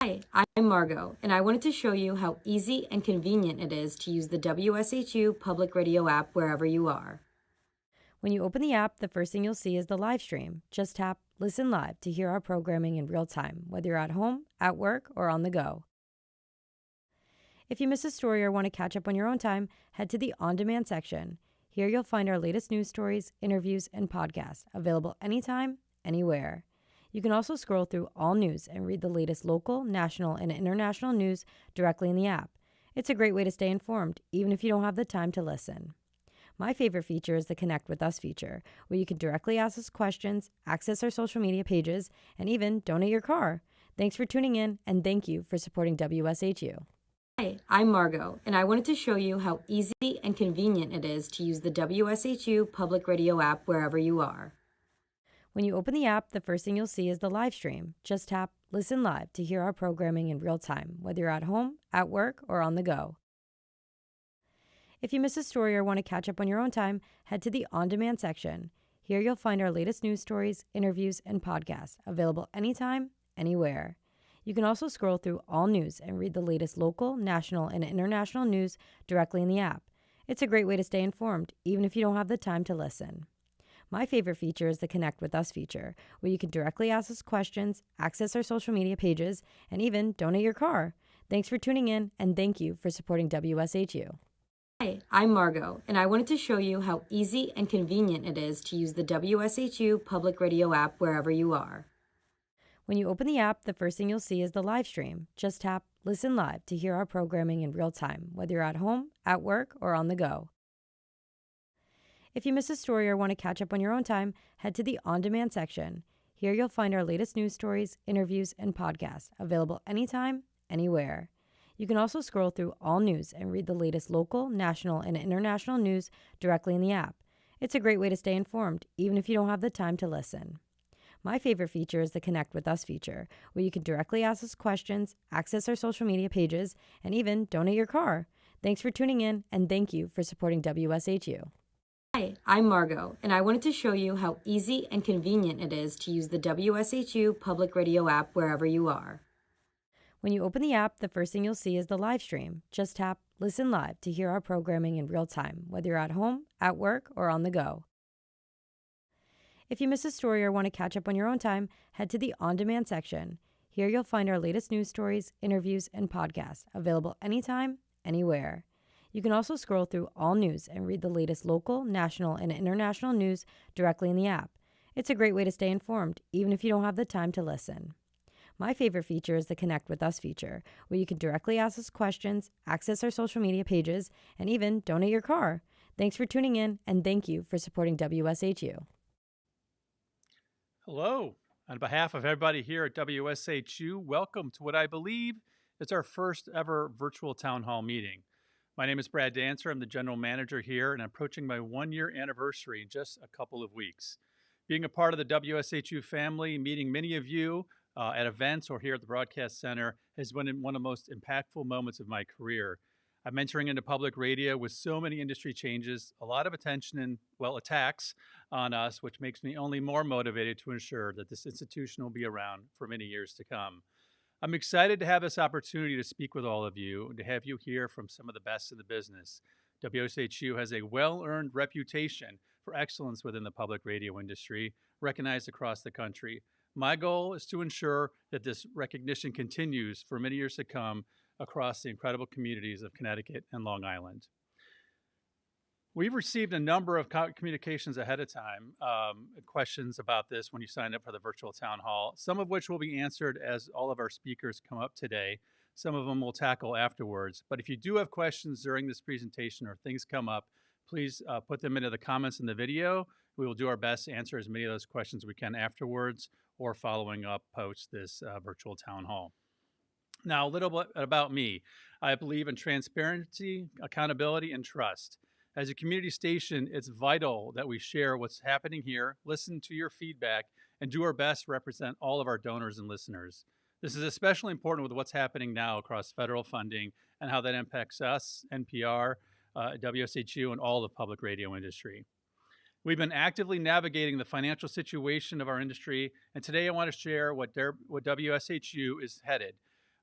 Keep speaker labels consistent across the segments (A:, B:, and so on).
A: Hi, I'm Margot, and I wanted to show you how easy and convenient it is to use the WSHU public radio app wherever you are. When you open the app, the first thing you'll see is the live stream. Just tap Listen Live to hear our programming in real time, whether you're at home, at work, or on the go. If you miss a story or want to catch up on your own time, head to the On Demand section. Here you'll find our latest news stories, interviews, and podcasts, available anytime, anywhere. You can also scroll through all news and read the latest local, national, and international news directly in the app. It's a great way to stay informed, even if you don't have the time to listen. My favorite feature is the Connect with Us feature, where you can directly ask us questions, access our social media pages, and even donate your car. Thanks for tuning in, and thank you for supporting WSHU. Hi, I'm Margot, and I wanted to show you how easy and convenient it is to use the WSHU public radio app wherever you are. When you open the app, the first thing you'll see is the live stream. Just tap Listen Live to hear our programming in real time, whether you're at home, at work, or on the go. If you miss a story or want to catch up on your own time, head to the On Demand section. Here you'll find our latest news stories, interviews, and podcasts, available anytime, anywhere. You can also scroll through all news and read the latest local, national, and international news directly in the app. It's a great way to stay informed, even if you don't have the time to listen. My favorite feature is the Connect with Us feature, where you can directly ask us questions, access our social media pages, and even donate your car. Thanks for tuning in, and thank you for supporting WSHU. Hi, I'm Margot, and I wanted to show you how easy and convenient it is to use the WSHU public radio app wherever you are. When you open the app, the first thing you'll see is the live stream. Just tap Listen Live to hear our programming in real time, whether you're at home, at work, or on the go. If you miss a story or want to catch up on your own time, head to the On Demand section. Here you'll find our latest news stories, interviews, and podcasts, available anytime, anywhere. You can also scroll through all news and read the latest local, national, and international news directly in the app. It's a great way to stay informed, even if you don't have the time to listen. My favorite feature is the Connect with Us feature, where you can directly ask us questions, access our social media pages, and even donate your car. Thanks for tuning in, and thank you for supporting WSHU. Hi, I'm Margot, and I wanted to show you how easy and convenient it is to use the WSHU public radio app wherever you are. When you open the app, the first thing you'll see is the live stream. Just tap Listen Live to hear our programming in real time, whether you're at home, at work, or on the go. If you miss a story or want to catch up on your own time, head to the On Demand section. Here you'll find our latest news stories, interviews, and podcasts, available anytime, anywhere. You can also scroll through all news and read the latest local, national, and international news directly in the app. It's a great way to stay informed, even if you don't have the time to listen. My favorite feature is the Connect with Us feature, where you can directly ask us questions, access our social media pages, and even donate your car. Thanks for tuning in, and thank you for supporting WSHU.
B: Hello. On behalf of everybody here at WSHU, welcome to what I believe is our first ever virtual town hall meeting. My name is Brad Dancer. I'm the general manager here, and I'm approaching my 1-year anniversary in just a couple of weeks. Being a part of the WSHU family, meeting many of you at events or here at the Broadcast Center has been one of the most impactful moments of my career. I'm entering into public radio with so many industry changes, a lot of attention and, well, attacks on us, which makes me only more motivated to ensure that this institution will be around for many years to come. I'm excited to have this opportunity to speak with all of you and to have you hear from some of the best in the business. WSHU has a well-earned reputation for excellence within the public radio industry, recognized across the country. My goal is to ensure that this recognition continues for many years to come across the incredible communities of Connecticut and Long Island. We've received a number of communications ahead of time, questions about this when you signed up for the virtual town hall, some of which will be answered as all of our speakers come up today. Some of them we'll tackle afterwards. But if you do have questions during this presentation or things come up, please put them into the comments in the video. We will do our best to answer as many of those questions we can afterwards or following up post this virtual town hall. Now, a little bit about me. I believe in transparency, accountability, and trust. As a community station, it's vital that we share what's happening here, listen to your feedback, and do our best to represent all of our donors and listeners. This is especially important with what's happening now across federal funding and how that impacts us, NPR, WSHU, and all the public radio industry. We've been actively navigating the financial situation of our industry, and today I want to share what WSHU is headed.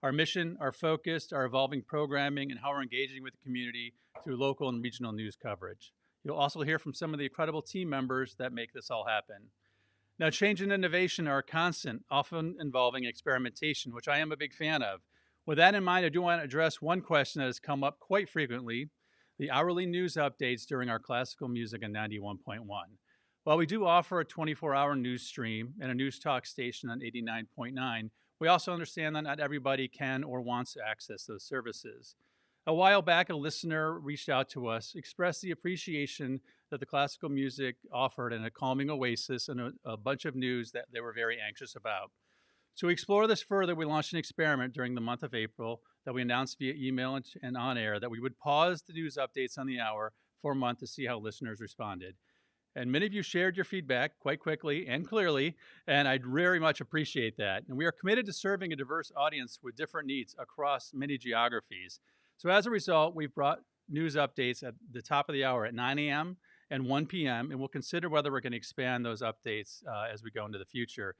B: our mission, our focus, our evolving programming, and how we're engaging with the community through local and regional news coverage. You'll also hear from some of the incredible team members that make this all happen. Now, change and innovation are constant, often involving experimentation, which I am a big fan of. With that in mind, I do want to address one question that has come up quite frequently: the hourly news updates during our classical music on 91.1. While we do offer a 24-hour news stream and a news talk station on 89.9, we also understand that not everybody can or wants to access those services. A while back, a listener reached out to us, expressed the appreciation that the classical music offered and a calming oasis and a bunch of news that they were very anxious about. To explore this further, we launched an experiment during the month of April that we announced via email and on air that we would pause the news updates on the hour for a month to see how listeners responded. And many of you shared your feedback quite quickly and clearly, and I'd very much appreciate that. And we are committed to serving a diverse audience with different needs across many geographies. So as a result, we've brought news updates at the top of the hour at 9 a.m. and 1 p.m., and we'll consider whether we're going to expand those updates as we go into the future.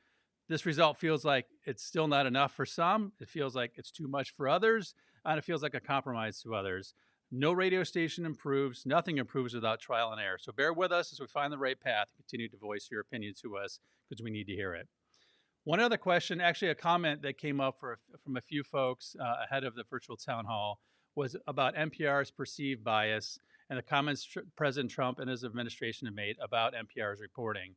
B: This result feels like it's still not enough for some. It feels like it's too much for others, and it feels like a compromise to others. No radio station improves, nothing improves without trial and error. So bear with us as we find the right path and continue to voice your opinion to us because we need to hear it. One other question, actually a comment that came up from a few folks ahead of the virtual town hall, was about NPR's perceived bias and the comments President Trump and his administration have made about NPR's reporting.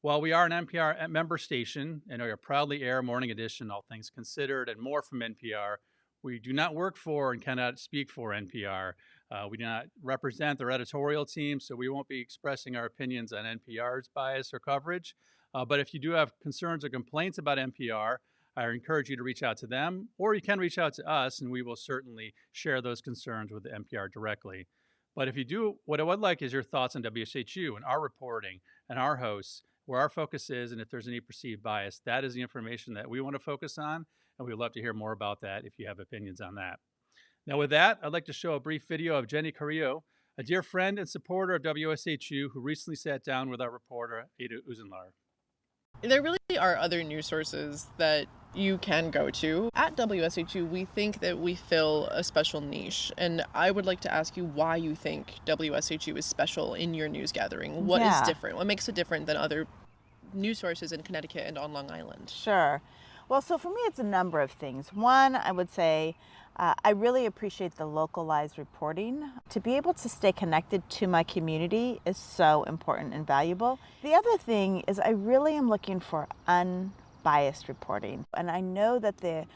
B: While we are an NPR member station and we proudly air Morning Edition, All Things Considered, and more from NPR, we do not work for and cannot speak for NPR. We do not represent their editorial team, so we won't be expressing our opinions on NPR's bias or coverage. But if you do have concerns or complaints about NPR, I encourage you to reach out to them, or you can reach out to us, and we will certainly share those concerns with the NPR directly. But if you do, what I would like is your thoughts on WSHU and our reporting and our hosts, where our focus is, and if there's any perceived bias. That is the information that we want to focus on, and we'd love to hear more about that if you have opinions on that. Now, with that, I'd like to show a brief video of Jenny Carrillo, a dear friend and supporter of WSHU who recently sat down with our reporter, Ada Uzenlar.
C: There really are other news sources that you can go to. At WSHU, we think that we fill a special niche, and I would like to ask you why you think WSHU is special in your news gathering. What is different? What makes it different than other news sources in Connecticut and on Long Island?
D: Sure. Well, so for me, it's a number of things. One, I would say I really appreciate the localized reporting. To be able to stay connected to my community is so important and valuable. The other thing is I really am looking for unbiased reporting. And I know that the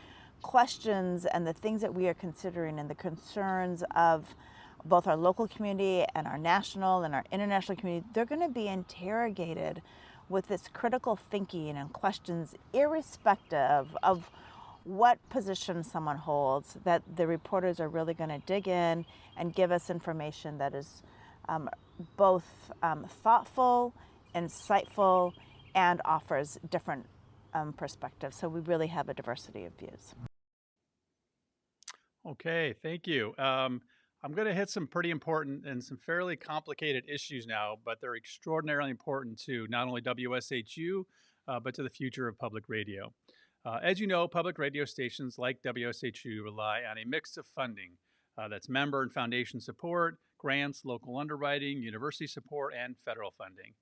D: questions and the things that we are considering and the concerns of both our local community and our national and our international community, they're going to be interrogated with this critical thinking and questions irrespective of what position someone holds, that the reporters are really going to dig in and give us information that is both thoughtful, insightful, and offers different perspectives. So we really have a diversity of views.
B: Okay, thank you. I'm going to hit some pretty important and some fairly complicated issues now, but they're extraordinarily important to not only WSHU, but to the future of public radio. As you know, public radio stations like WSHU rely on a mix of funding. That's member and foundation support, grants, local underwriting, university support, and federal funding.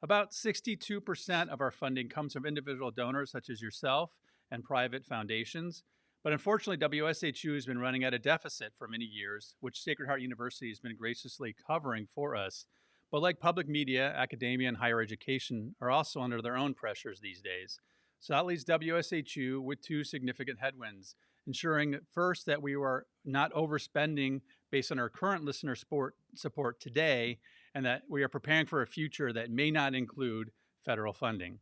B: About 62% of our funding comes from individual donors such as yourself and private foundations. But unfortunately, WSHU has been running at a deficit for many years, which Sacred Heart University has been graciously covering for us. But like public media, academia, and higher education are also under their own pressures these days. So that leaves WSHU with two significant headwinds, ensuring first that we are not overspending based on our current listener support today, and that we are preparing for a future that may not include federal funding.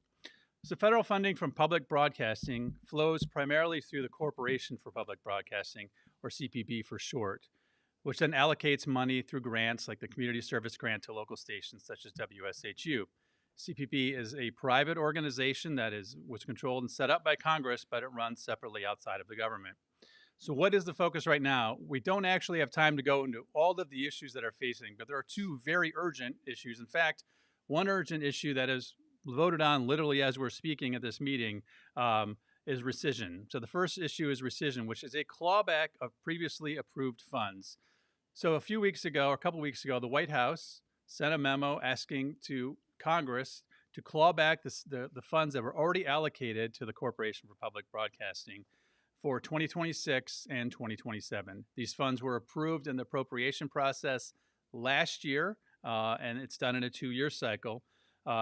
B: So federal funding from public broadcasting flows primarily through the Corporation for Public Broadcasting, or CPB for short, which then allocates money through grants like the Community Service Grant to local stations such as WSHU. CPB is a private organization that was controlled and set up by Congress, but it runs separately outside of the government. So what is the focus right now? We don't actually have time to go into all of the issues that are facing, but there are two very urgent issues. In fact, one urgent issue that is voted on literally as we're speaking at this meeting is rescission. So the first issue is rescission, which is a clawback of previously approved funds. So a couple weeks ago, the White House sent a memo asking to Congress to claw back the funds that were already allocated to the Corporation for Public Broadcasting for 2026 and 2027. These funds were approved in the appropriation process last year, and it's done in a 2-year cycle.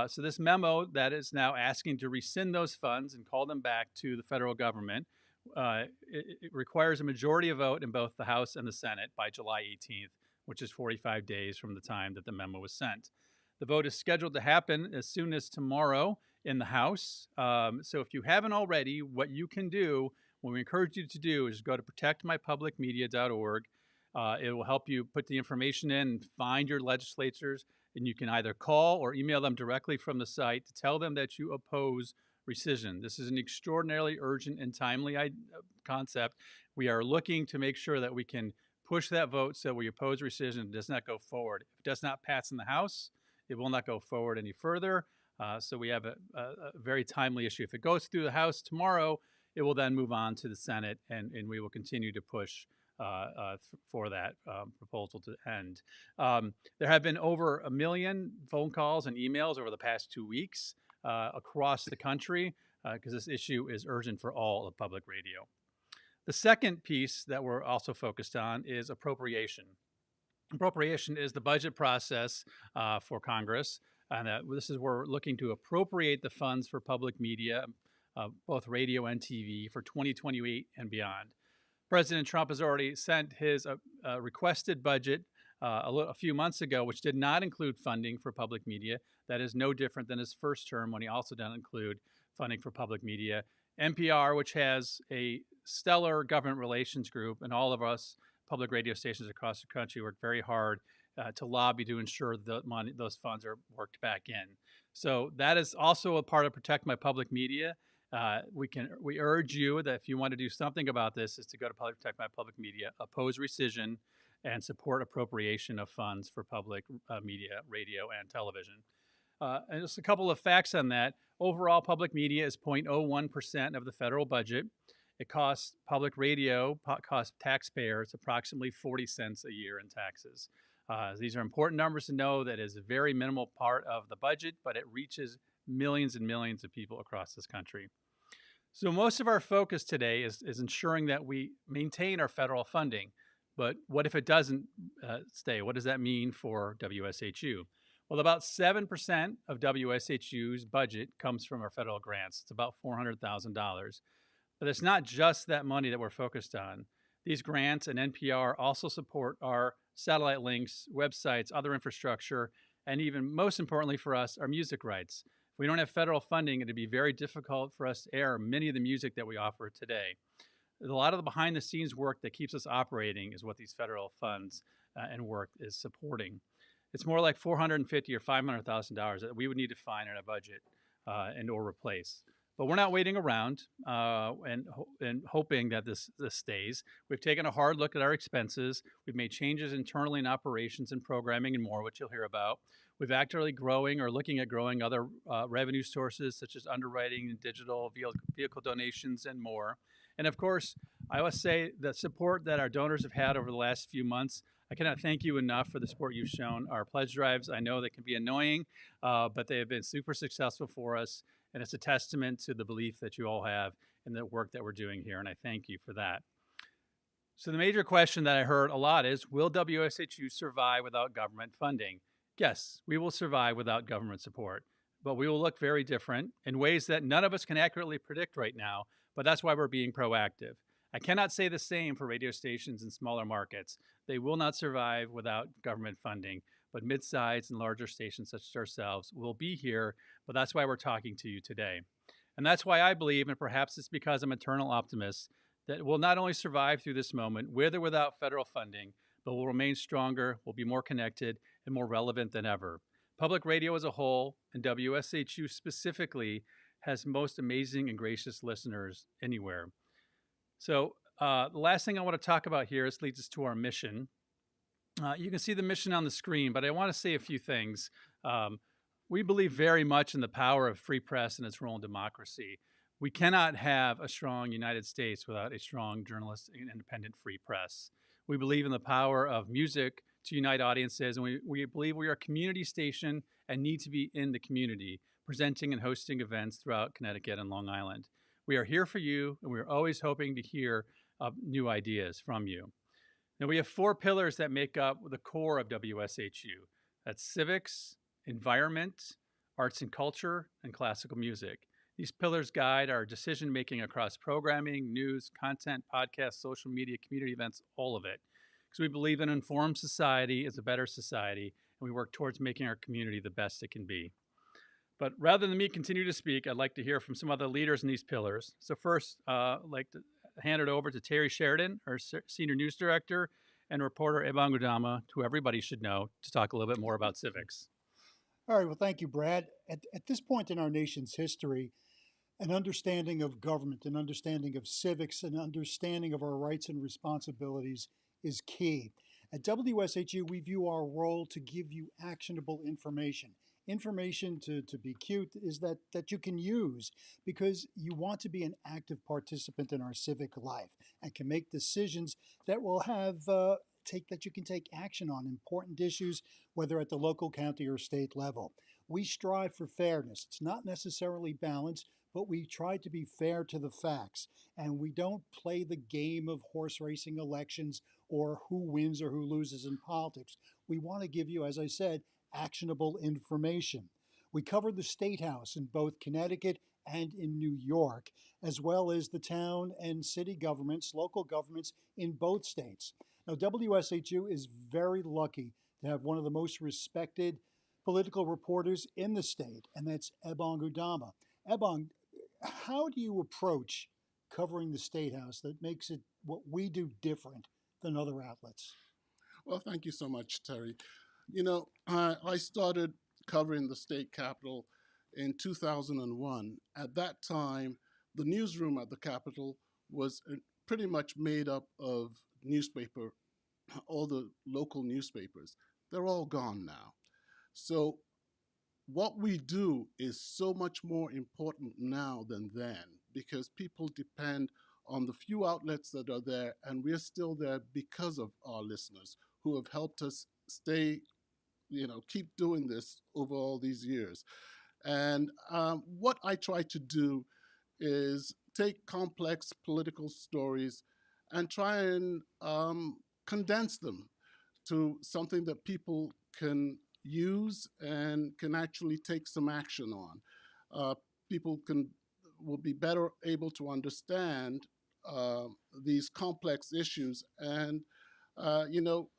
B: So this memo that is now asking to rescind those funds and call them back to the federal government, it requires a majority of vote in both the House and the Senate by July 18th, which is 45 days from the time that the memo was sent. The vote is scheduled to happen as soon as tomorrow in the House. So if you haven't already, what you can do, what we encourage you to do, is go to protectmypublicmedia.org. It will help you put the information in and find your legislators, and you can either call or email them directly from the site to tell them that you oppose rescission. This is an extraordinarily urgent and timely concept. We are looking to make sure that we can push that vote so we oppose rescission. It does not go forward. If it does not pass in the House, it will not go forward any further. So we have a very timely issue. If it goes through the House tomorrow, it will then move on to the Senate, and we will continue to push for that proposal to end. There have been over 1 million phone calls and emails over the past 2 weeks across the country because this issue is urgent for all of public radio. The second piece that we're also focused on is appropriation. Appropriation is the budget process for Congress, and this is where we're looking to appropriate the funds for public media, both radio and TV, for 2028 and beyond. President Trump has already sent his requested budget a few months ago, which did not include funding for public media. That is no different than his first term when he also didn't include funding for public media. NPR, which has a stellar government relations group, and all of us public radio stations across the country work very hard to lobby to ensure that those funds are worked back in. So that is also a part of Protect My Public Media. We urge you that if you want to do something about this, is to go to Protect My Public Media, oppose rescission, and support appropriation of funds for public media, radio, and television. And just a couple of facts on that. Overall, public media is 0.01% of the federal budget. It costs public radio, costs taxpayers approximately 40 cents a year in taxes. These are important numbers to know. That is a very minimal part of the budget, but it reaches millions and millions of people across this country. So most of our focus today is ensuring that we maintain our federal funding. But what if it doesn't stay? What does that mean for WSHU? Well, about 7% of WSHU's budget comes from our federal grants. It's about $400,000. But it's not just that money that we're focused on. These grants and NPR also support our satellite links, websites, other infrastructure, and even most importantly for us, our music rights. If we don't have federal funding, it'd be very difficult for us to air many of the music that we offer today. A lot of the behind the scenes work that keeps us operating is what these federal funds and work is supporting. It's more like $450,000 or $500,000 that we would need to find in a budget and or replace. But we're not waiting around and hoping that this stays. We've taken a hard look at our expenses. We've made changes internally in operations and programming and more, which you'll hear about. We've actively growing or looking at growing other revenue sources such as underwriting and digital vehicle donations and more. And of course, I must say the support that our donors have had over the last few months, I cannot thank you enough for the support you've shown. Our pledge drives, I know they can be annoying, but they have been super successful for us. And it's a testament to the belief that you all have in the work that we're doing here. And I thank you for that. So the major question that I heard a lot is, will WSHU survive without government funding? Yes, we will survive without government support, but we will look very different in ways that none of us can accurately predict right now. But that's why we're being proactive. I cannot say the same for radio stations in smaller markets. They will not survive without government funding, but mid-sized and larger stations such as ourselves will be here, but that's why we're talking to you today. And that's why I believe, and perhaps it's because I'm an eternal optimist, that we'll not only survive through this moment, with or without federal funding, but we'll remain stronger, we'll be more connected, and more relevant than ever. Public radio as a whole, and WSHU specifically, has most amazing and gracious listeners anywhere. So the last thing I want to talk about here leads us to our mission. You can see the mission on the screen, but I want to say a few things. We believe very much in the power of free press and its role in democracy. We cannot have a strong United States without a strong journalistic and independent free press. We believe in the power of music to unite audiences, and we believe we are a community station and need to be in the community, presenting and hosting events throughout Connecticut and Long Island. We are here for you, and we're always hoping to hear new ideas from you. Now, we have 4 pillars that make up the core of WSHU. That's civics, environment, arts and culture, and classical music. These pillars guide our decision making across programming, news, content, podcasts, social media, community events, all of it. Because we believe an informed society is a better society, and we work towards making our community the best it can be. But rather than me continue to speak, I'd like to hear from some other leaders in these pillars. So first, I'd like to hand it over to Terry Sheridan, our Senior News Director, and reporter Ebon Gudama, who everybody should know, to talk a little bit more about civics.
E: All right, well, thank you, Brad. At this point in our nation's history, an understanding of government, an understanding of civics, an understanding of our rights and responsibilities is key. At WSHU, we view our role to give you actionable information. Information, to be cute, is that you can use because you want to be an active participant in our civic life and can make decisions that will have that you can take action on important issues, whether at the local, county, or state level. We strive for fairness. It's not necessarily balanced, but we try to be fair to the facts. And we don't play the game of horse racing elections or who wins or who loses in politics. We want to give you, as I said, actionable information. We cover the State House in both Connecticut and in New York, as well as the town and city governments, local governments in both states. Now, WSHU is very lucky to have one of the most respected political reporters in the state, and that's Ebon Gudama. Ebon, how do you approach covering the State House that makes it what we do different than other outlets?
F: Well, thank you so much, Terry. You know, I started covering the state capitol in 2001. At that time, the newsroom at the Capitol was pretty much made up of all the local newspapers. They're all gone now. So what we do is so much more important now than then because people depend on the few outlets that are there, and we're still there because of our listeners who have helped us keep doing this over all these years. And what I try to do is take complex political stories and try and condense them to something that people can use and can actually take some action on. People will be better able to understand these complex issues, and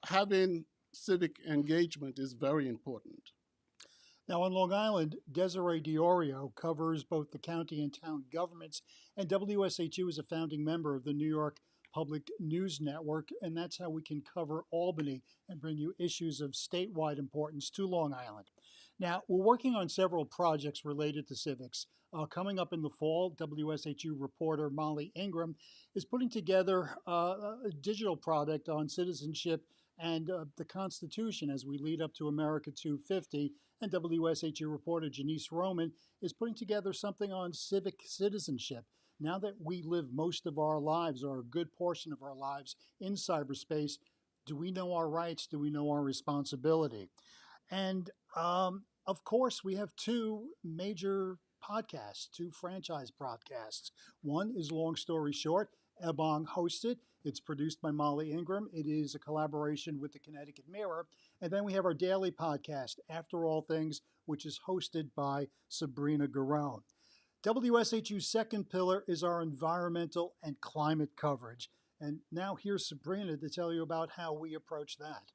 F: having civic engagement is very important.
E: Now, on Long Island, Desiree Diorio covers both the county and town governments, and WSHU is a founding member of the New York Public News Network, and that's how we can cover Albany and bring you issues of statewide importance to Long Island. Now, we're working on several projects related to civics. Coming up in the fall, WSHU reporter Molly Ingram is putting together a digital product on citizenship and the Constitution as we lead up to America 250. And WSHU reporter Janice Roman is putting together something on civic citizenship. Now that we live most of our lives, or a good portion of our lives, in cyberspace, do we know our rights? Do we know our responsibility? And of course, we have 2 major podcasts, 2 franchise podcasts. One is Long Story Short. Ebong hosts it. It's produced by Molly Ingram. It is a collaboration with the Connecticut Mirror. And then we have our daily podcast, After All Things, which is hosted by Sabrina Garone. WSHU's second pillar is our environmental and climate coverage. And now here's Sabrina to tell you about how we approach that.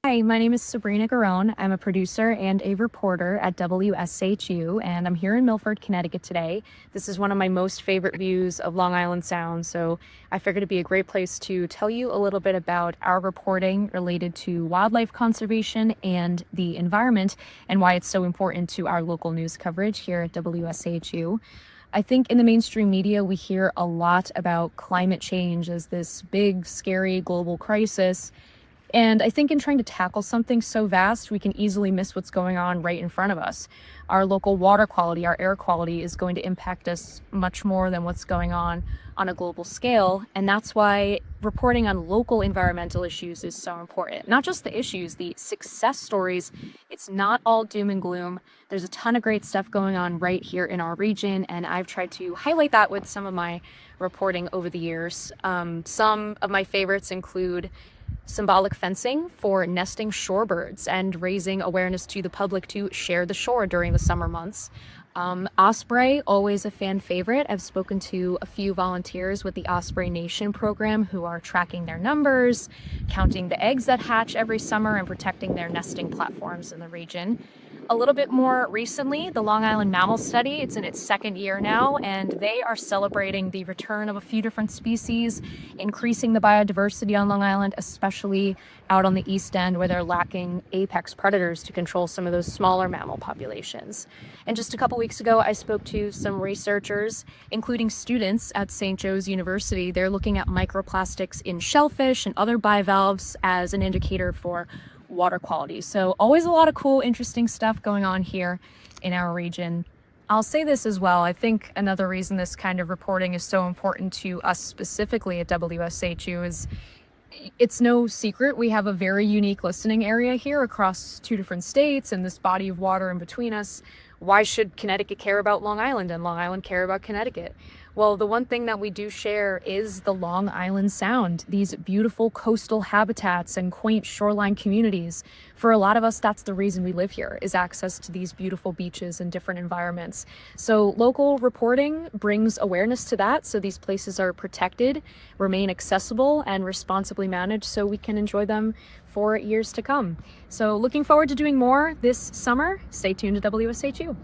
G: Hi, my name is Sabrina Garone. I'm a producer and a reporter at WSHU, and I'm here in Milford, Connecticut today. This is one of my most favorite views of Long Island Sound, so I figured it'd be a great place to tell you a little bit about our reporting related to wildlife conservation and the environment, and why it's so important to our local news coverage here at WSHU. I think in the mainstream media, we hear a lot about climate change as this big, scary global crisis. And I think in trying to tackle something so vast, we can easily miss what's going on right in front of us. Our local water quality, our air quality is going to impact us much more than what's going on a global scale. And that's why reporting on local environmental issues is so important. Not just the issues, the success stories. It's not all doom and gloom. There's a ton of great stuff going on right here in our region, and I've tried to highlight that with some of my reporting over the years. Some of my favorites include symbolic fencing for nesting shorebirds and raising awareness to the public to share the shore during the summer months. Osprey, always a fan favorite. I've spoken to a few volunteers with the Osprey Nation program who are tracking their numbers, counting the eggs that hatch every summer, and protecting their nesting platforms in the region. A little bit more recently, the Long Island Mammal Study, it's in its second year now, and they are celebrating the return of a few different species, increasing the biodiversity on Long Island, especially out on the East End where they're lacking apex predators to control some of those smaller mammal populations. And just a couple weeks ago, I spoke to some researchers, including students at St. Joe's University. They're looking at microplastics in shellfish and other bivalves as an indicator for water quality. So always a lot of cool, interesting stuff going on here in our region. I'll say this as well. I think another reason this kind of reporting is so important to us specifically at WSHU is it's no secret we have a very unique listening area here across 2 different states and this body of water in between us. Why should Connecticut care about Long Island and Long Island care about Connecticut? Well, the one thing that we do share is the Long Island Sound, these beautiful coastal habitats and quaint shoreline communities. For a lot of us, that's the reason we live here, is access to these beautiful beaches and different environments. So local reporting brings awareness to that, so these places are protected, remain accessible, and responsibly managed so we can enjoy them for years to come. So looking forward to doing more this summer. Stay tuned to WSHU.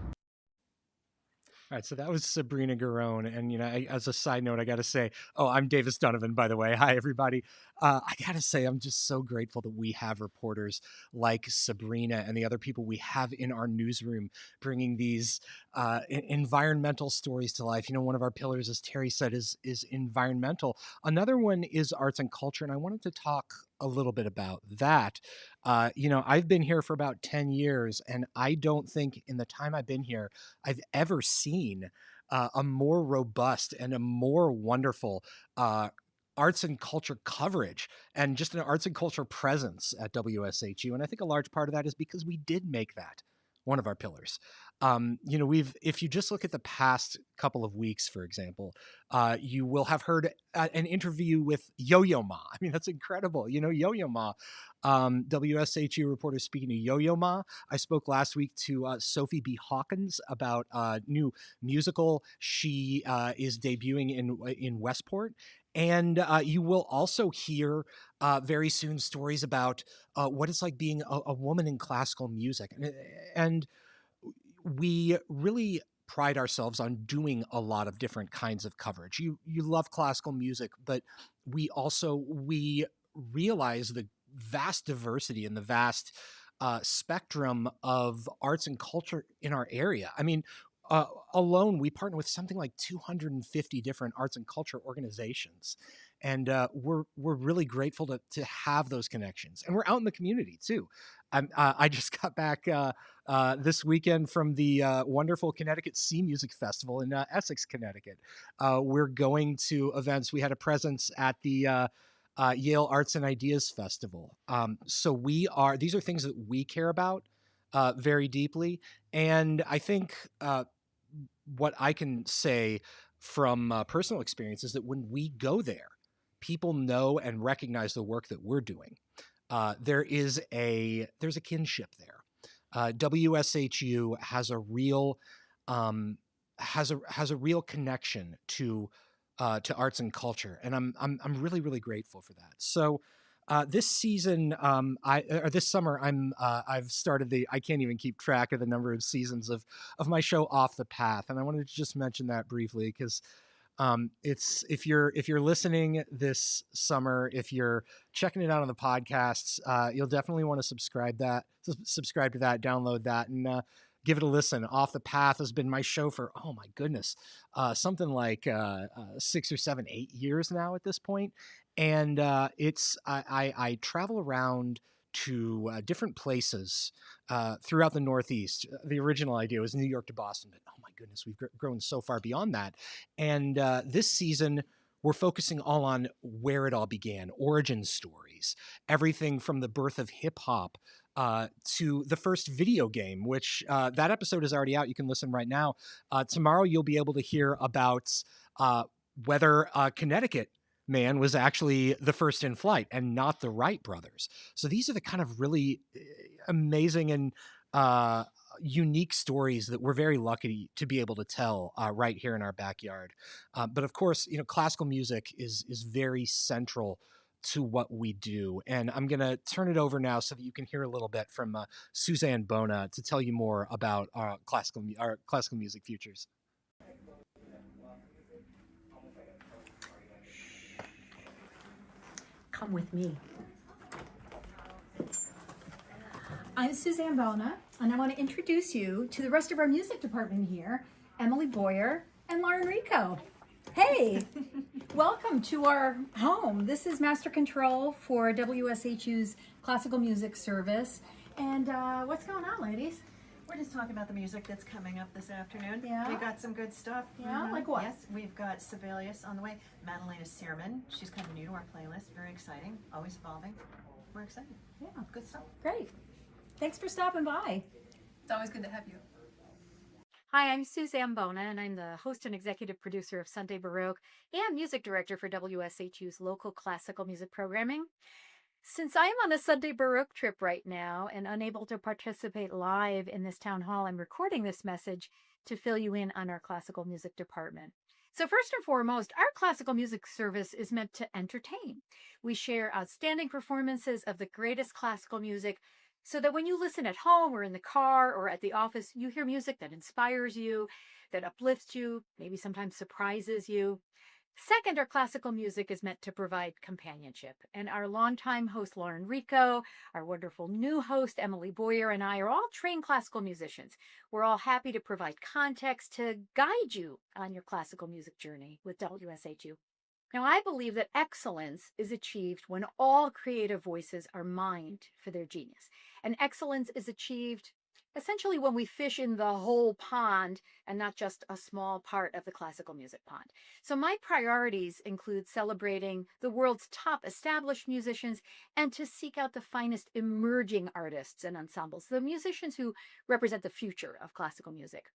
H: All right, so that was Sabrina Garone, and as a side note, I got to say, I'm Davis Donovan, by the way. Hi, everybody. I got to say, I'm just so grateful that we have reporters like Sabrina and the other people we have in our newsroom bringing these environmental stories to life. One of our pillars, as Terry said, is environmental. Another one is arts and culture, and I wanted to talk a little bit about that. I've been here for about 10 years, and I don't think in the time I've been here, I've ever seen a more robust and a more wonderful arts and culture coverage and just an arts and culture presence at WSHU. And I think a large part of that is because we did make that one of our pillars. If you just look at the past couple of weeks, for example, you will have heard an interview with Yo-Yo Ma. I mean, that's incredible. Yo-Yo Ma, WSHU reporter speaking to Yo-Yo Ma. I spoke last week to Sophie B. Hawkins about a new musical she is debuting in Westport. And you will also hear very soon stories about what it's like being a woman in classical music. And we really pride ourselves on doing a lot of different kinds of coverage. You love classical music, but we realize the vast diversity and the vast spectrum of arts and culture in our area. I mean, alone, we partner with something like 250 different arts and culture organizations. And we're really grateful to have those connections. And we're out in the community, too. I just got back this weekend from the wonderful Connecticut Sea Music Festival in Essex, Connecticut. We're going to events. We had a presence at the Yale Arts and Ideas Festival. So these are things that we care about very deeply. And I think what I can say from personal experience is that when we go there, people know and recognize the work that we're doing. There's a kinship there. WSHU has a real connection to arts and culture, and I'm really, really grateful for that. So this season, this summer, I've started I can't even keep track of the number of seasons of my show Off the Path, and I wanted to just mention that briefly because it's if you're listening this summer, if you're checking it out on the podcasts, you'll definitely want to subscribe to that, download that, and give it a listen. Off the Path has been my show for, oh my goodness, something like 6 or 7, 8 years now at this point. And I travel around to different places throughout the Northeast. The original idea was New York to Boston, but oh my goodness, we've grown so far beyond that. And this season, we're focusing all on where it all began, origin stories, everything from the birth of hip hop to the first video game, which that episode is already out. You can listen right now. Tomorrow, you'll be able to hear about whether Connecticut man was actually the first in flight and not the Wright brothers. So these are the kind of really amazing and unique stories that we're very lucky to be able to tell right here in our backyard. But of course, classical music is very central to what we do. And I'm going to turn it over now so that you can hear a little bit from Suzanne Bona to tell you more about our classical music futures.
I: Come with me. I'm Suzanne Bona, and I want to introduce you to the rest of our music department here, Emily Boyer and Lauren Rico. Hey, welcome to our home. This is Master Control for WSHU's Classical Music Service. And what's going on, ladies?
J: We're just talking about the music that's coming up this afternoon.
I: Yeah.
J: We got some good stuff.
I: Yeah, like what?
J: Yes, we've got Sibelius on the way. Madalena Searman, she's kind of new to our playlist. Very exciting, always evolving. We're excited.
I: Yeah,
J: Good stuff.
I: great. Thanks for stopping by.
J: It's always good to have you.
K: Hi, I'm Suzanne Bona, and I'm the host and executive producer of Sunday Baroque and music director for WSHU's local classical music programming. Since I am on a Sunday Baroque trip right now and unable to participate live in this town hall, I'm recording this message to fill you in on our classical music department. So first and foremost, our classical music service is meant to entertain. We share outstanding performances of the greatest classical music so that when you listen at home or in the car or at the office, you hear music that inspires you, that uplifts you, maybe sometimes surprises you. Second, our classical music is meant to provide companionship. And our longtime host, Lauren Rico, our wonderful new host, Emily Boyer, and I are all trained classical musicians. We're all happy to provide context to guide you on your classical music journey with WSHU. Now, I believe that excellence is achieved when all creative voices are mined for their genius. And excellence is achieved essentially when we fish in the whole pond and not just a small part of the classical music pond. So my priorities include celebrating the world's top established musicians and to seek out the finest emerging artists and ensembles, the musicians who represent the future of classical music.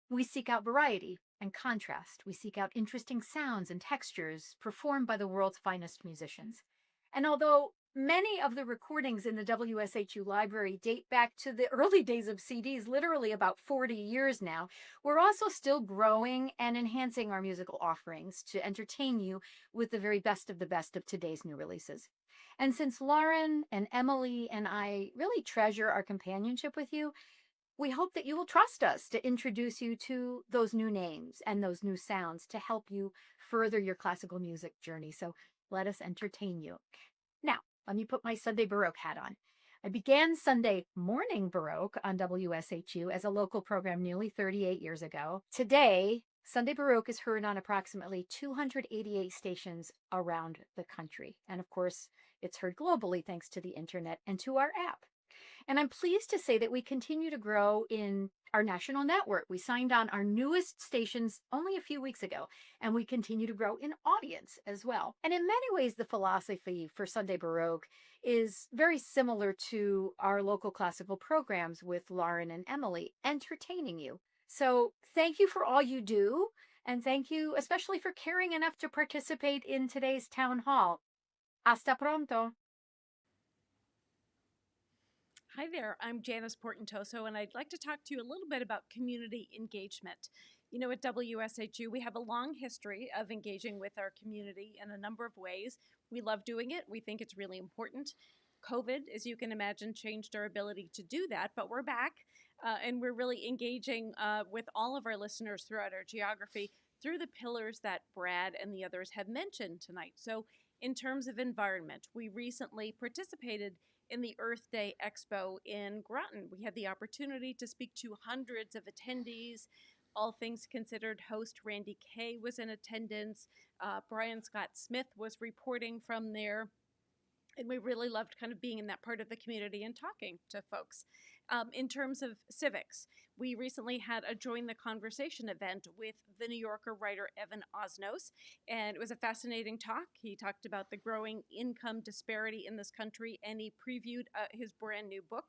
K: We seek out variety and contrast. We seek out interesting sounds and textures performed by the world's finest musicians. And although many of the recordings in the WSHU library date back to the early days of CDs, literally about 40 years now, we're also still growing and enhancing our musical offerings to entertain you with the very best of the best of today's new releases. And since Lauren and Emily and I really treasure our companionship with you, we hope that you will trust us to introduce you to those new names and those new sounds to help you further your classical music journey. So let us entertain you. Now, let me put my Sunday Baroque hat on. I began Sunday Morning Baroque on WSHU as a local program nearly 38 years ago. Today, Sunday Baroque is heard on approximately 288 stations around the country. And of course, it's heard globally thanks to the internet and to our app. And I'm pleased to say that we continue to grow in our national network. We signed on our newest stations only a few weeks ago, and we continue to grow in audience as well. And in many ways, the philosophy for Sunday Baroque is very similar to our local classical programs with Lauren and Emily, entertaining you. So thank you for all you do, and thank you especially for caring enough to participate in today's town hall. Hasta pronto.
L: Hi there, I'm Janice Portentoso, and I'd like to talk to you a little bit about community engagement. You know, at WSHU, we have a long history of engaging with our community in a number of ways. We love doing it. We think it's really important. COVID, as you can imagine, changed our ability to do that, but we're back, and we're really engaging with all of our listeners throughout our geography through the pillars that Brad and the others have mentioned tonight. So in terms of environment, we recently participated in the Earth Day Expo in Groton. We had the opportunity to speak to hundreds of attendees. All things considered, host Randy Kay was in attendance. Brian Scott Smith was reporting from there. And we really loved kind of being in that part of the community and talking to folks. In terms of civics, we recently had a Join the Conversation event with the New Yorker writer Evan Osnos, and it was a fascinating talk. He talked about the growing income disparity in this country, and he previewed his brand new book.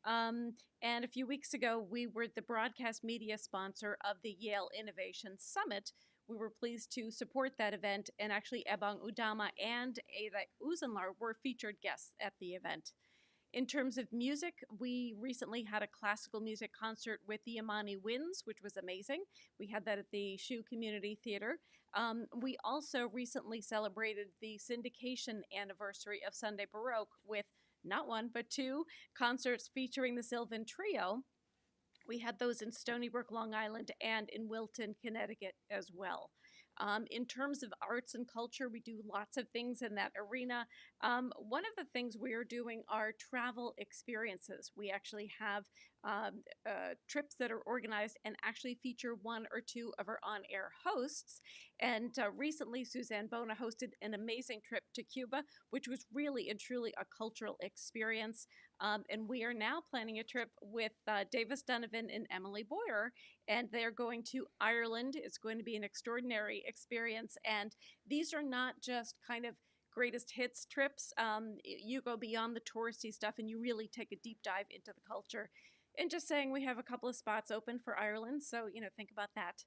L: And a few weeks ago, we were the broadcast media sponsor of the Yale Innovation Summit. We were pleased to support that event, and actually Ebong Udama and Ada Uzanlar were featured guests at the event. In terms of music, we recently had a classical music concert with the Imani Winds, which was amazing. We had that at the SHU Community Theater. We also recently celebrated the syndication anniversary of Sunday Baroque with not one, but two concerts featuring the Sylvan Trio. We had those in Stony Brook, Long Island, and in Wilton, Connecticut as well. In terms of arts and culture, we do lots of things in that arena. One of the things we are doing are travel experiences. We actually have trips that are organized and actually feature one or two of our on-air hosts. And recently, Suzanne Bona hosted an amazing trip to Cuba, which was really and truly a cultural experience. And we are now planning a trip with Davis Donovan and Emily Boyer, and they're going to Ireland. It's going to be an extraordinary experience. And these are not just kind of greatest hits trips. You go beyond the touristy stuff and you really take a deep dive into the culture. And just saying, we have a couple of spots open for Ireland, so think about that.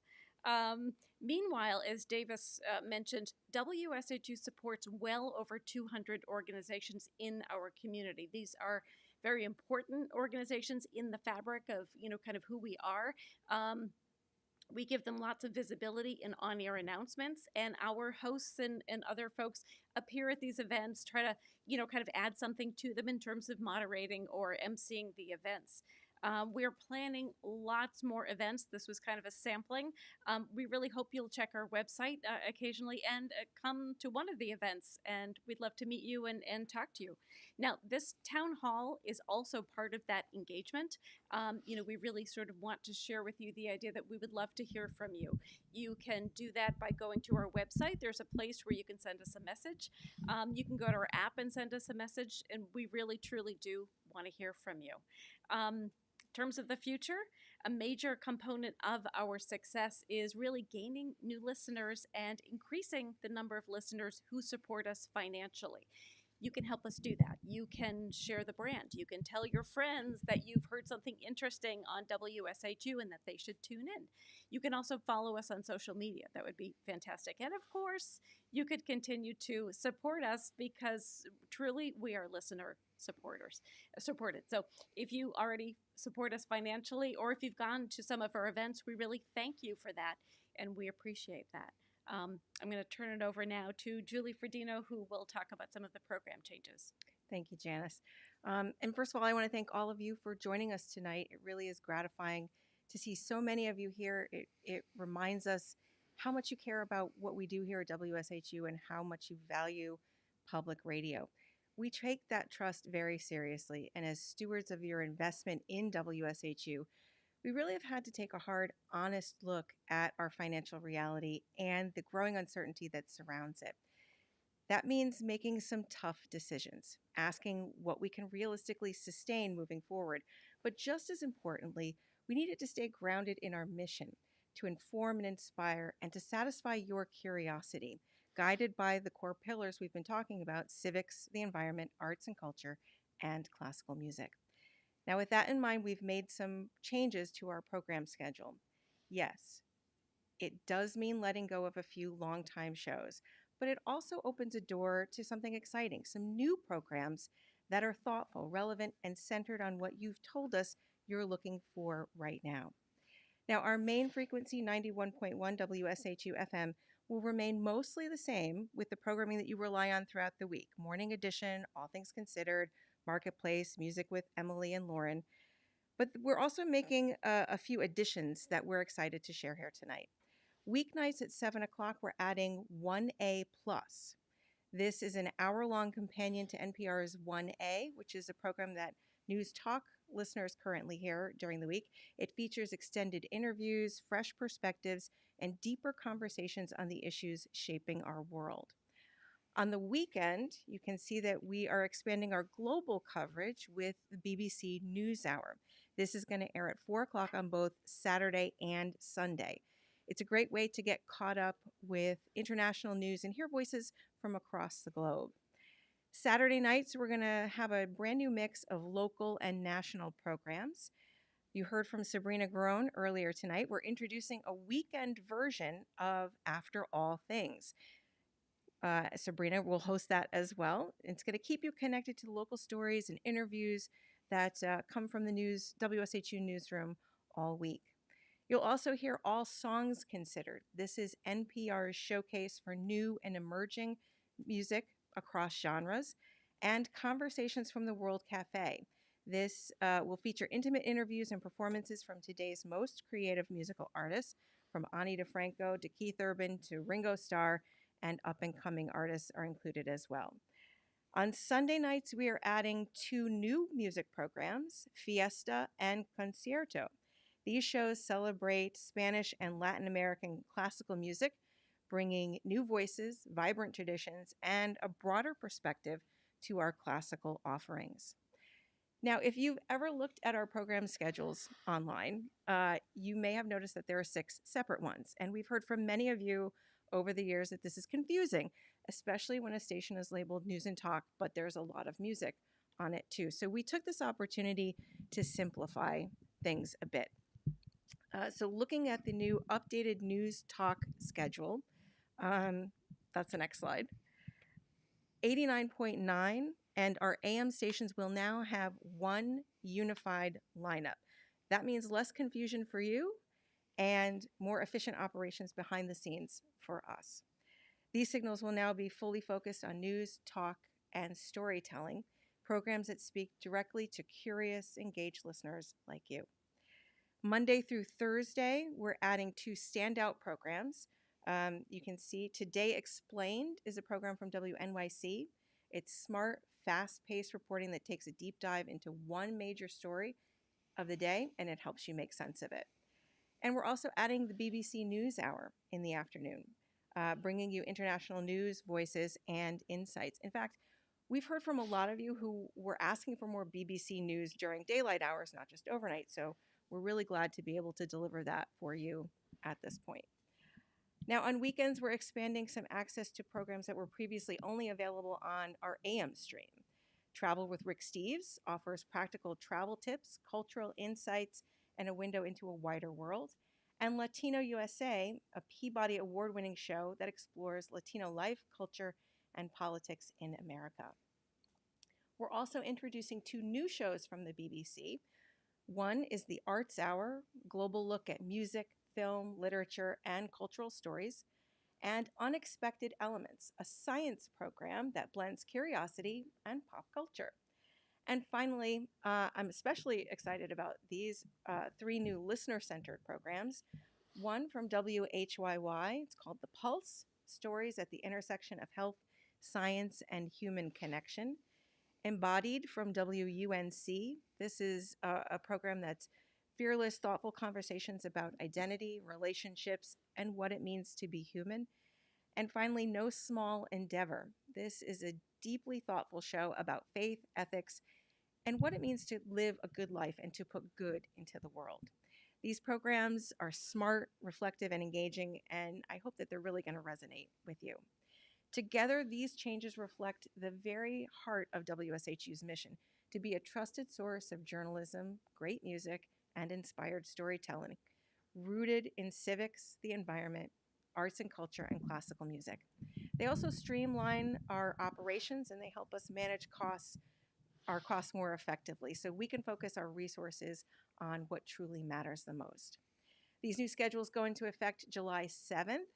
L: Meanwhile, as Davis mentioned, WSHU supports well over 200 organizations in our community. These are very important organizations in the fabric of kind of who we are. We give them lots of visibility in on-air announcements, and our hosts and other folks appear at these events, try to kind of add something to them in terms of moderating or emceeing the events. We're planning lots more events. This was kind of a sampling. We really hope you'll check our website occasionally and come to one of the events, and we'd love to meet you and talk to you. Now, this town hall is also part of that engagement. We really sort of want to share with you the idea that we would love to hear from you. You can do that by going to our website. There's a place where you can send us a message. You can go to our app and send us a message, and we really, truly do want to hear from you. In terms of the future, a major component of our success is really gaining new listeners and increasing the number of listeners who support us financially. You can help us do that. You can share the brand. You can tell your friends that you've heard something interesting on WSHU and that they should tune in. You can also follow us on social media. That would be fantastic. And of course, you could continue to support us because truly we are listener supported. So if you already support us financially, or if you've gone to some of our events, we really thank you for that, and we appreciate that. I'm going to turn it over now to Julie Fredino, who will talk about some of the program changes.
M: Thank you, Janice. And first of all, I want to thank all of you for joining us tonight. It really is gratifying to see so many of you here. It reminds us how much you care about what we do here at WSHU and how much you value public radio. We take that trust very seriously, and as stewards of your investment in WSHU, we really have had to take a hard, honest look at our financial reality and the growing uncertainty that surrounds it. That means making some tough decisions, asking what we can realistically sustain moving forward. But just as importantly, we needed to stay grounded in our mission to inform and inspire and to satisfy your curiosity, guided by the core pillars we've been talking about: civics, the environment, arts and culture, and classical music. Now, with that in mind, we've made some changes to our program schedule. Yes, it does mean letting go of a few long-time shows, but it also opens a door to something exciting, some new programs that are thoughtful, relevant, and centered on what you've told us you're looking for right now. Now, our main frequency, 91.1 WSHU FM, will remain mostly the same with the programming that you rely on throughout the week: Morning Edition, All Things Considered, Marketplace, Music with Emily and Lauren. But we're also making a few additions that we're excited to share here tonight. Weeknights at 7 o'clock, we're adding 1A+. This is an hour-long companion to NPR's 1A, which is a program that News Talk listeners currently hear during the week. It features extended interviews, fresh perspectives, and deeper conversations on the issues shaping our world. On the weekend, you can see that we are expanding our global coverage with the BBC NewsHour. This is going to air at 4 o'clock on both Saturday and Sunday. It's a great way to get caught up with international news and hear voices from across the globe. Saturday nights, we're going to have a brand new mix of local and national programs. You heard from Sabrina Garone earlier tonight. We're introducing a weekend version of After All Things. Sabrina will host that as well. It's going to keep you connected to the local stories and interviews that come from the WSHU newsroom all week. You'll also hear All Songs Considered. This is NPR's showcase for new and emerging music across genres, and Conversations from the World Cafe. This will feature intimate interviews and performances from today's most creative musical artists, from Ani DeFranco to Keith Urban to Ringo Starr, and up-and-coming artists are included as well. On Sunday nights, we are adding 2 new music programs, Fiesta and Concierto. These shows celebrate Spanish and Latin American classical music, bringing new voices, vibrant traditions, and a broader perspective to our classical offerings. Now, if you've ever looked at our program schedules online, you may have noticed that there are 6 separate ones. And we've heard from many of you over the years that this is confusing, especially when a station is labeled News and Talk, but there's a lot of music on it too. So we took this opportunity to simplify things a bit. So looking at the new updated News Talk schedule, that's the next slide. 89.9 and our AM stations will now have one unified lineup. That means less confusion for you and more efficient operations behind the scenes for us. These signals will now be fully focused on news, talk, and storytelling, programs that speak directly to curious, engaged listeners like you. Monday through Thursday, we're adding 2 standout programs. You can see Today Explained is a program from WNYC. It's smart, fast-paced reporting that takes a deep dive into one major story of the day, and it helps you make sense of it. And we're also adding the BBC NewsHour in the afternoon, bringing you international news, voices, and insights. In fact, we've heard from a lot of you who were asking for more BBC news during daylight hours, not just overnight. So we're really glad to be able to deliver that for you at this point. Now, on weekends, we're expanding some access to programs that were previously only available on our AM stream. Travel with Rick Steves offers practical travel tips, cultural insights, and a window into a wider world. And Latino USA, a Peabody Award-winning show that explores Latino life, culture, and politics in America. We're also introducing 2 new shows from the BBC. One is the Arts Hour, global look at music, film, literature, and cultural stories, and Unexpected Elements, a science program that blends curiosity and pop culture. And finally, I'm especially excited about these 3 new listener-centered programs. One from WHYY, it's called The Pulse, Stories at the Intersection of Health, Science, and Human Connection. Embodied from WUNC, this is a program that's fearless, thoughtful conversations about identity, relationships, and what it means to be human. And finally, No Small Endeavor. This is a deeply thoughtful show about faith, ethics, and what it means to live a good life and to put good into the world. These programs are smart, reflective, and engaging, and I hope that they're really going to resonate with you. Together, these changes reflect the very heart of WSHU's mission to be a trusted source of journalism, great music, and inspired storytelling, rooted in civics, the environment, arts and culture, and classical music. They also streamline our operations and they help us manage our costs more effectively so we can focus our resources on what truly matters the most. These new schedules go into effect July 7th,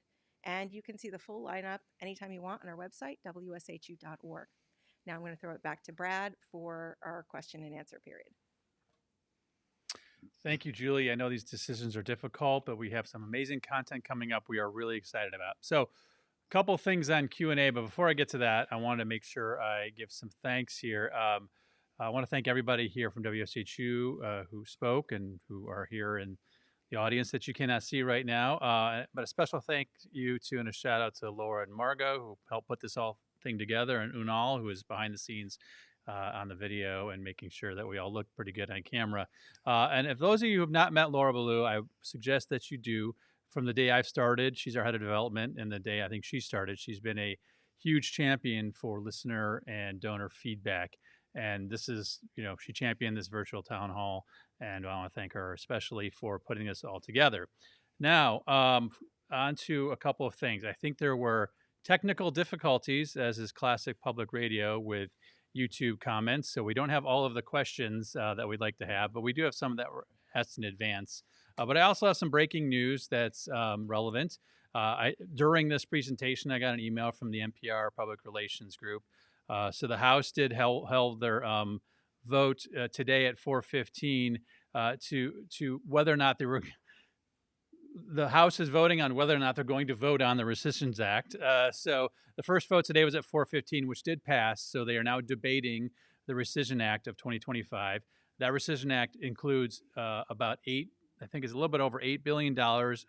M: and you can see the full lineup anytime you want on our website, wshu.org. Now I'm going to throw it back to Brad for our question and answer period.
B: Thank you, Julie. I know these decisions are difficult, but we have some amazing content coming up we are really excited about. So Couple things on Q&A, but before I get to that, I wanted to make sure I give some thanks here. I want to thank everybody here from WSHU who spoke and who are here in the audience that you cannot see right now. But a special thank you to and a shout out to Laura and Margot who helped put this all thing together, and Unal, who is behind the scenes on the video and making sure that we all look pretty good on camera. And if those of you who have not met Laura Ballou, I suggest that you do. From the day I've started, she's our head of development, and the day I think she started, she's been a huge champion for listener and donor feedback. And this is, she championed this virtual town hall, and I want to thank her especially for putting this all together. Now, on to a couple of things. I think there were technical difficulties, as is classic public radio, with YouTube comments. So we don't have all of the questions that we'd like to have, but we do have some that were asked in advance. But I also have some breaking news that's relevant. During this presentation, I got an email from the NPR Public Relations Group. So the House did held their vote today at 4:15 to whether or not they were. The House is voting on whether or not they're going to vote on the Rescissions Act. So the first vote today was at 4:15, which did pass. So they are now debating the Rescission Act of 2025. That Rescission Act includes about I think it's a little bit over $8 billion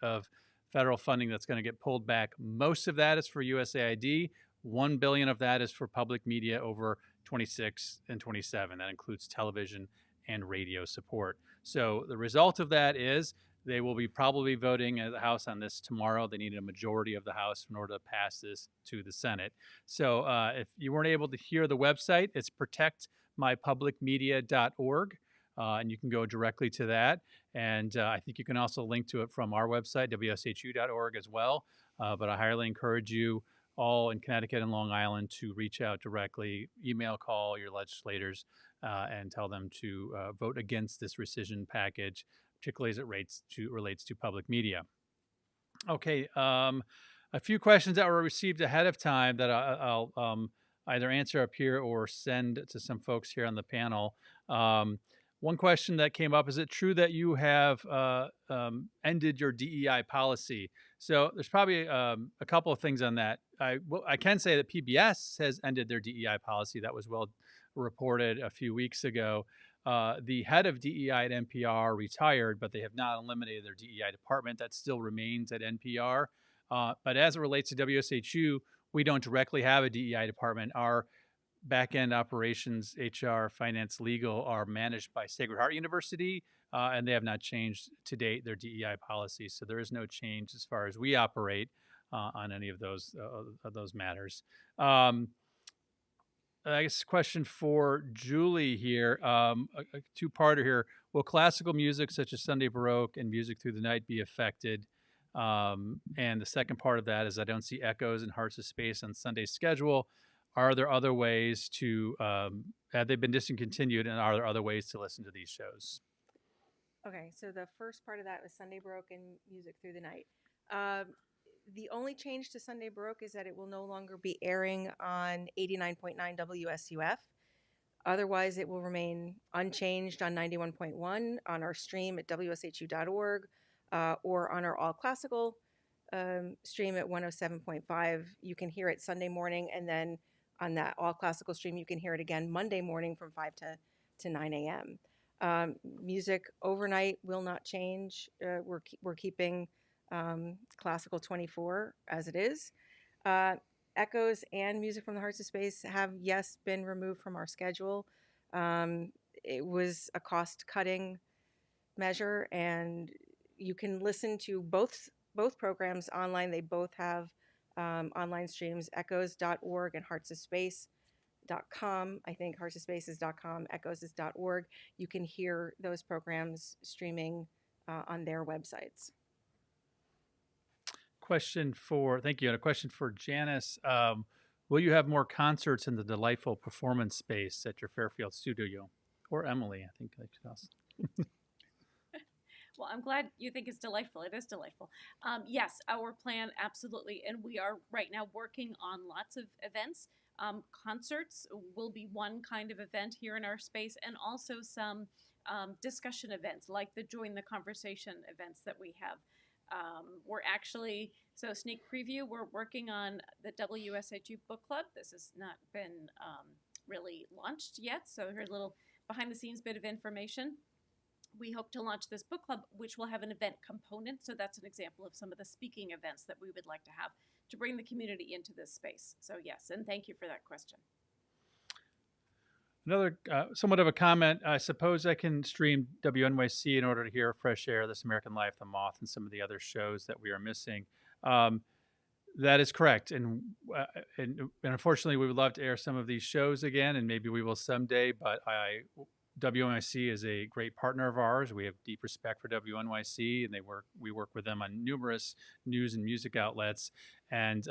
B: of federal funding that's going to get pulled back. Most of that is for USAID. $1 billion of that is for public media over 26 and 27. That includes television and radio support. So the result of that is they will be probably voting at the House on this tomorrow. They need a majority of the House in order to pass this to the Senate. So if you weren't able to hear the website, it's protectmypublicmedia.org. And you can go directly to that. And I think you can also link to it from our website, WSHU.org as well. But I highly encourage you all in Connecticut and Long Island to reach out directly, email, call your legislators, and tell them to vote against this rescission package, particularly as it relates to public media. Okay, a few questions that were received ahead of time that I'll either answer up here or send to some folks here on the panel. One question that came up, is it true that you have ended your DEI policy? So there's probably a couple of things on that. I can say that PBS has ended their DEI policy. That was well reported a few weeks ago. The head of DEI at NPR retired, but they have not eliminated their DEI department. That still remains at NPR. But as it relates to WSHU, we don't directly have a DEI department. Our back-end operations, HR, finance, legal are managed by Sacred Heart University, and they have not changed to date their DEI policy. So there is no change as far as we operate on any of those matters. I guess question for Julie here, a two-parter here. Will classical music such as Sunday Baroque and Music Through the Night be affected? And the second part of that is I don't see Echoes and Hearts of Space on Sunday's schedule. Are there other ways to, have they been discontinued, and are there other ways to listen to these shows?
M: Okay, so the first part of that was Sunday Baroque and Music Through the Night. The only change to Sunday Baroque is that it will no longer be airing on 89.9 WSUF. Otherwise, it will remain unchanged on 91.1 on our stream at WSHU.org or on our All Classical stream at 107.5. You can hear it Sunday morning, and then on that All Classical stream, you can hear it again Monday morning from 5 to 9 a.m. Music overnight will not change. We're keeping Classical 24 as it is. Echoes and Music from the Hearts of Space have, yes, been removed from our schedule. It was a cost-cutting measure, and you can listen to both programs online. They both have online streams, echoes.org and heartsofspace.com. I think heartsofspace is .com, echoes is .org. You can hear those programs streaming on their websites.
B: Thank you. And a question for Janice. Will you have more concerts in the delightful performance space at your Fairfield studio? Or Emily, I think I should ask.
L: Well, I'm glad you think it's delightful. It is delightful. Yes, our plan, absolutely. And we are right now working on lots of events. Concerts will be one kind of event here in our space, and also some discussion events like the Join the Conversation events that we have. We're actually So sneak preview, we're working on the WSHU book club. This has not been really launched yet, so here's a little behind the scenes bit of information. We hope to launch this book club, which will have an event component. So that's an example of some of the speaking events that we would like to have to bring the community into this space. So yes, and thank you for that question.
B: Another somewhat of a comment. I suppose I can stream WNYC in order to hear Fresh Air, This American Life, The Moth, and some of the other shows that we are missing. That is correct, and unfortunately, we would love to air some of these shows again, and maybe we will someday. But WNYC is a great partner of ours. We have deep respect for WNYC, and we work with them on numerous news and music outlets. And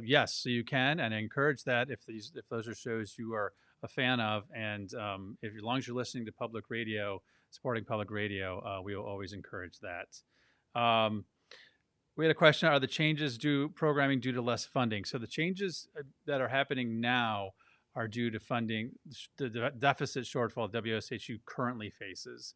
B: yes, so you can, and I encourage that if those are shows you are a fan of, and as long as you're listening to public radio, supporting public radio, we will always encourage that. We had a question: are the changes programming due to less funding? So the changes that are happening now are due to funding, the deficit shortfall WSHU currently faces.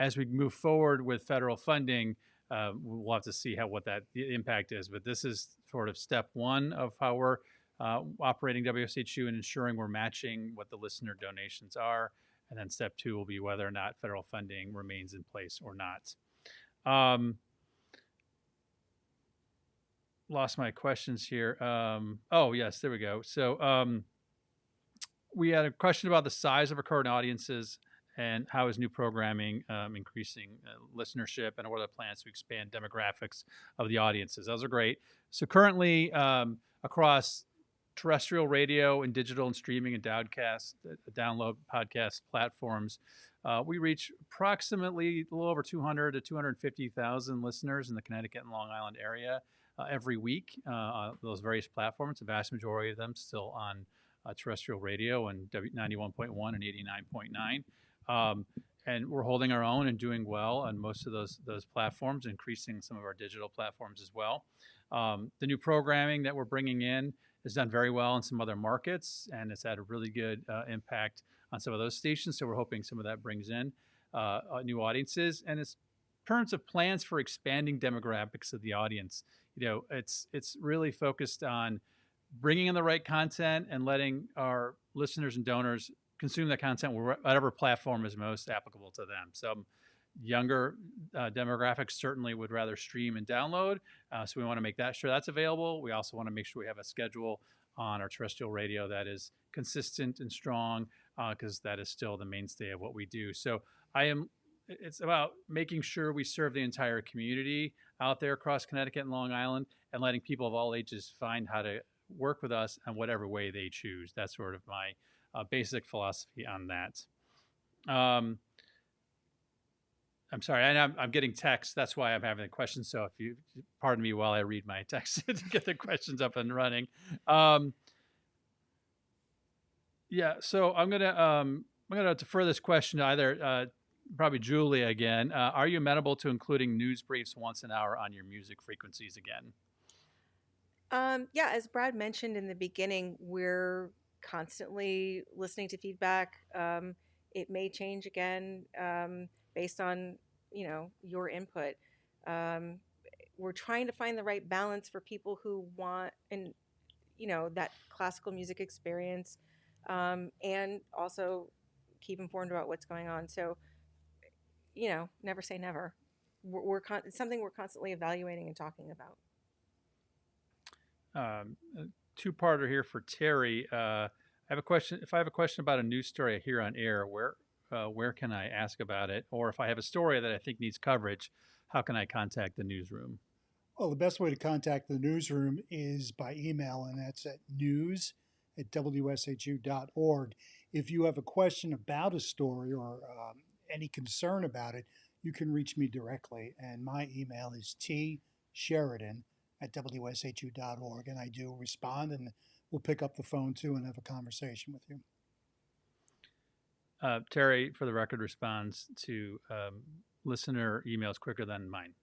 B: As we move forward with federal funding, we'll have to see what the impact is. But this is sort of step one of how we're operating WSHU and ensuring we're matching what the listener donations are. And then step two will be whether or not federal funding remains in place or not. Lost my questions here. Oh, yes, there we go. So we had a question about the size of our current audiences and how is new programming increasing listenership, and what are the plans to expand demographics of the audiences. Those are great. So currently across terrestrial radio and digital and streaming and download podcast platforms, we reach approximately a little over 200 to 250,000 listeners in the Connecticut and Long Island area every week on those various platforms. The vast majority of them still on terrestrial radio and 91.1 and 89.9. And we're holding our own and doing well on most of those platforms, increasing some of our digital platforms as well. The new programming that we're bringing in has done very well in some other markets, and it's had a really good impact on some of those stations. So we're hoping some of that brings in new audiences. And in terms of plans for expanding demographics of the audience, it's really focused on bringing in the right content and letting our listeners and donors consume that content whatever platform is most applicable to them. So younger demographics certainly would rather stream and download. So we want to make sure that's available. We also want to make sure we have a schedule on our terrestrial radio that is consistent and strong, because that is still the mainstay of what we do. So it's about making sure we serve the entire community out there across Connecticut and Long Island, and letting people of all ages find how to work with us in whatever way they choose. That's sort of my basic philosophy on that. I'm sorry, I'm getting text. That's why I'm having the questions. So if you pardon me while I read my text to get the questions up and running. Yeah, so I'm gonna defer this to either probably Julia again. Are you amenable to including news briefs once an hour on your music frequencies again?
M: Yeah, as Brad mentioned in the beginning, we're constantly listening to feedback. It may change again based on your input. We're trying to find the right balance for people who want that classical music experience, and also keep informed about what's going on. So never say never. It's something we're constantly evaluating and talking about.
B: A two-parter here for Terry. I have a question. If I have a question about a news story I hear on air, where can I ask about it? Or if I have a story that I think needs coverage, how can I contact the newsroom?
E: Well, the best way to contact the newsroom is by email, and that's at news@wshu.org. If you have a question about a story or any concern about it, you can reach me directly, and my email is tsheridan@wshu.org, and I do respond, and we'll pick up the phone too and have a conversation with you.
B: Terry, for the record, responds to listener emails quicker than mine.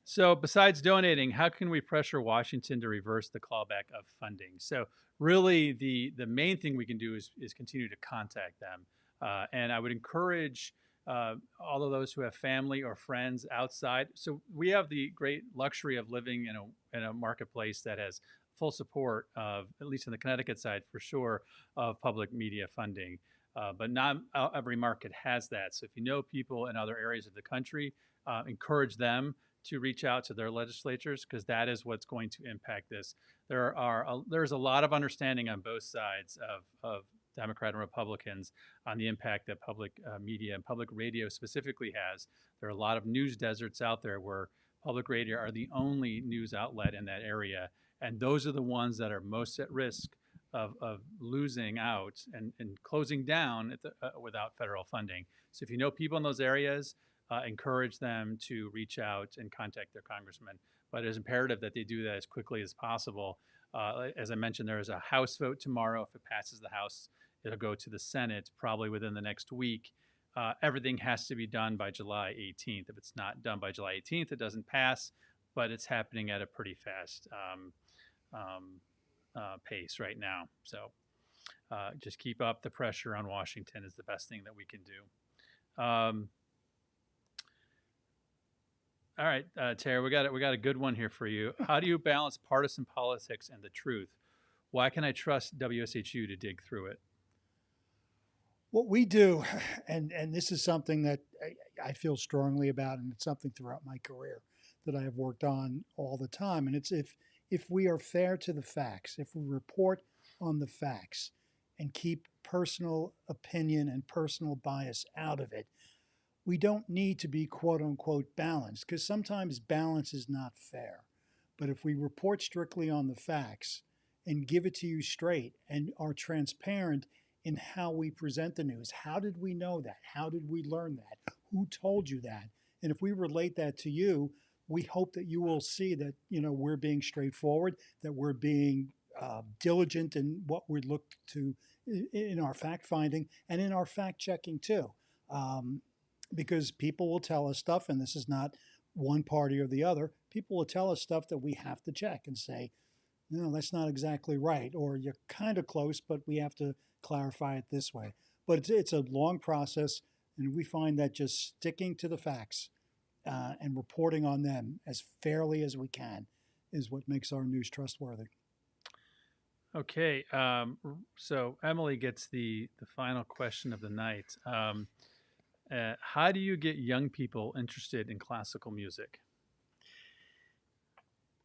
B: So besides donating, how can we pressure Washington to reverse the clawback of funding? So really the main thing we can do is continue to contact them. And I would encourage all of those who have family or friends outside. So we have the great luxury of living in a marketplace that has full support of, at least on the Connecticut side for sure, of public media funding. But not every market has that. So if you know people in other areas of the country, encourage them to reach out to their legislatures, because that is what's going to impact this. There's a lot of understanding on both sides of Democrat and Republicans on the impact that public media and public radio specifically has. There are a lot of news deserts out there where public radio are the only news outlet in that area, and those are the ones that are most at risk of losing out and closing down without federal funding. So if you know people in those areas, encourage them to reach out and contact their congressman. But it's imperative that they do that as quickly as possible. As I mentioned, there is a House vote tomorrow. If it passes the House, it'll go to the Senate probably within the next week. Everything has to be done by July 18th. If it's not done by July 18th, it doesn't pass, but it's happening at a pretty fast pace right now. So just keep up the pressure on Washington is the best thing that we can do. All right, Tara, we got a good one here for you. How do you balance partisan politics and the truth? Why can I trust WSHU to dig through it?
E: What we do, and this is something that I feel strongly about, and it's something throughout my career that I have worked on all the time, and it's if we are fair to the facts, if we report on the facts and keep personal opinion and personal bias out of it, we don't need to be quote unquote balanced, because sometimes balance is not fair. But if we report strictly on the facts and give it to you straight and are transparent in how we present the news, how did we know that? How did we learn that? Who told you that? And if we relate that to you, we hope that you will see that, we're being straightforward, that we're being diligent in what we look to in our fact finding and in our fact checking too. Because people will tell us stuff, and this is not one party or the other. People will tell us stuff that we have to check and say, no, that's not exactly right, or you're kind of close, but we have to clarify it this way. But it's a long process, and we find that just sticking to the facts and reporting on them as fairly as we can is what makes our news trustworthy.
B: Okay, so Emily gets the final question of the night. How do you get young people interested in classical music?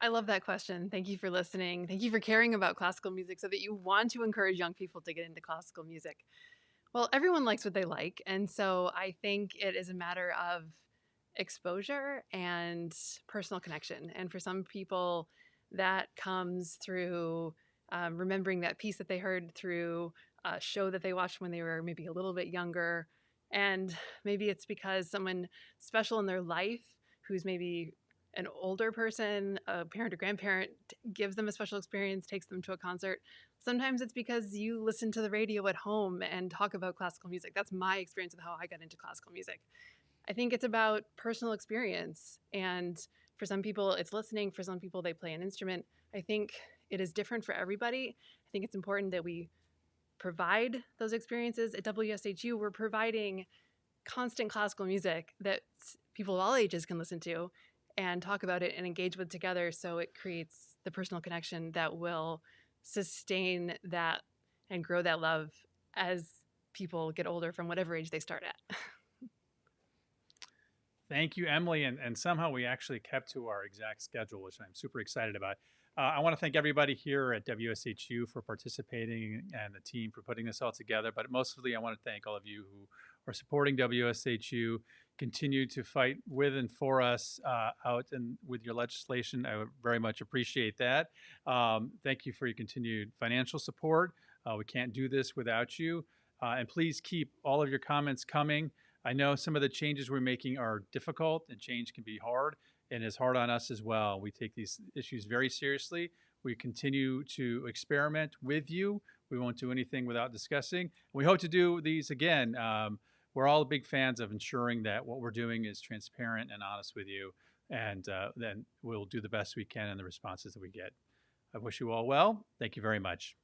N: I love that question. Thank you for listening. Thank you for caring about classical music so that you want to encourage young people to get into classical music. Well, everyone likes what they like. And so I think it is a matter of exposure and personal connection. And for some people, that comes through remembering that piece that they heard through a show that they watched when they were maybe a little bit younger. And maybe it's because someone special in their life who's maybe an older person, a parent or grandparent, gives them a special experience, takes them to a concert. Sometimes it's because you listen to the radio at home and talk about classical music. That's my experience with how I got into classical music. I think it's about personal experience. And for some people, it's listening. For some people, they play an instrument. I think it is different for everybody. I think it's important that we provide those experiences. At WSHU, we're providing constant classical music that people of all ages can listen to and talk about it and engage with together, so it creates the personal connection that will sustain that and grow that love as people get older from whatever age they start at.
B: Thank you, Emily. And somehow we actually kept to our exact schedule, which I'm super excited about. I want to thank everybody here at WSHU for participating and the team for putting this all together. But mostly, I want to thank all of you who are supporting WSHU. Continue to fight with and for us out and with your legislation. I would very much appreciate that. Thank you for your continued financial support. We can't do this without you. And please keep all of your comments coming. I know some of the changes we're making are difficult, and change can be hard, and it's hard on us as well. We take these issues very seriously. We continue to experiment with you. We won't do anything without discussing. We hope to do these again. We're all big fans of ensuring that what we're doing is transparent and honest with you, and then we'll do the best we can in the responses that we get. I wish you all well. Thank you very much.